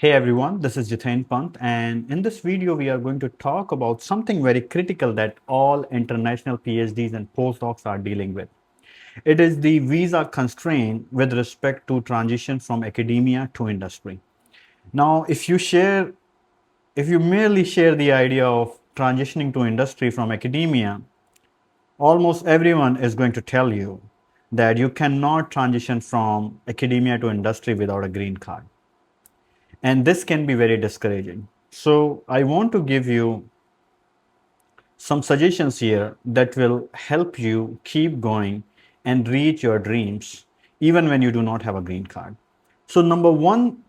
Hey everyone, this is Jiten Pant, and in this video we are going to talk about something very critical that all international PhDs and postdocs are dealing with. It is the visa constraint with respect to transition from academia to industry. Now, if you merely share the idea of transitioning to industry from academia, almost everyone is going to tell you that you cannot transition from academia to industry without a green card. And this can be very discouraging. So I want to give you some suggestions here that will help you keep going and reach your dreams even when you do not have a green card. So number one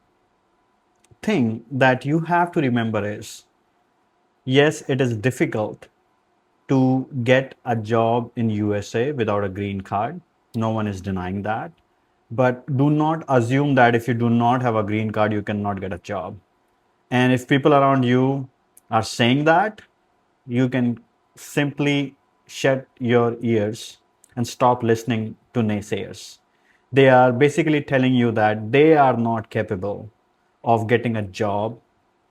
thing that you have to remember is, yes, it is difficult to get a job in USA without a green card. No one is denying that. But do not assume that if you do not have a green card, you cannot get a job. And if people around you are saying that, you can simply shut your ears and stop listening to naysayers. They are basically telling you that they are not capable of getting a job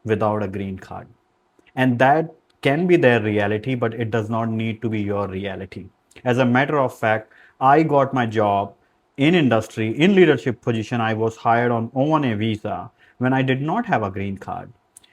without a green card. And that can be their reality, but it does not need to be your reality. As a matter of fact, I got my job in industry, in leadership position. I was hired on O1A visa when I did not have a green card.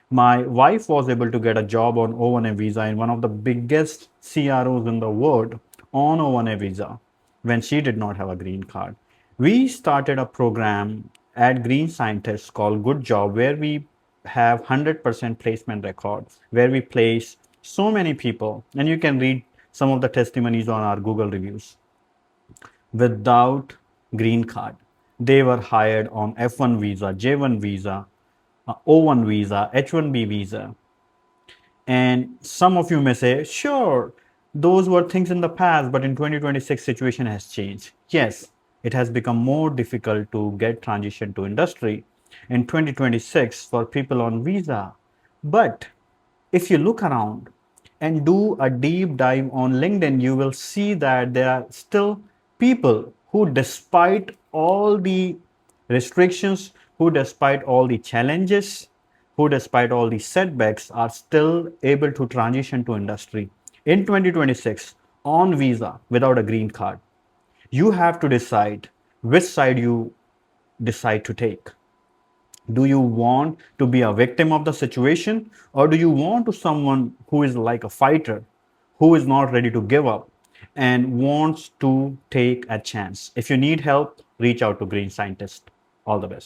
My wife was able to get a job on O1A visa in one of the biggest CROs in the world on O1A visa when she did not have a green card. We started a program at Green Scientists called Good Job, where we have 100% placement record, where we place so many people, and you can read some of the testimonies on our Google reviews, without green card. They were hired on F1 visa, J1 visa, O1 visa, H1B visa. And some of you may say, sure, those were things in the past, but in 2026 situation has changed. Yes, it has become more difficult to get transition to industry in 2026 for people on visa. But if you look around and do a deep dive on LinkedIn, you will see that there are still people who, despite all the restrictions, who, despite all the challenges, who, despite all the setbacks, are still able to transition to industry in 2026 on visa without a green card. You have to decide which side you decide to take. Do you want to be a victim of the situation, or do you want to someone who is like a fighter, who is not ready to give up and wants to take a chance? If you need help, reach out to Green Scientist. All the best.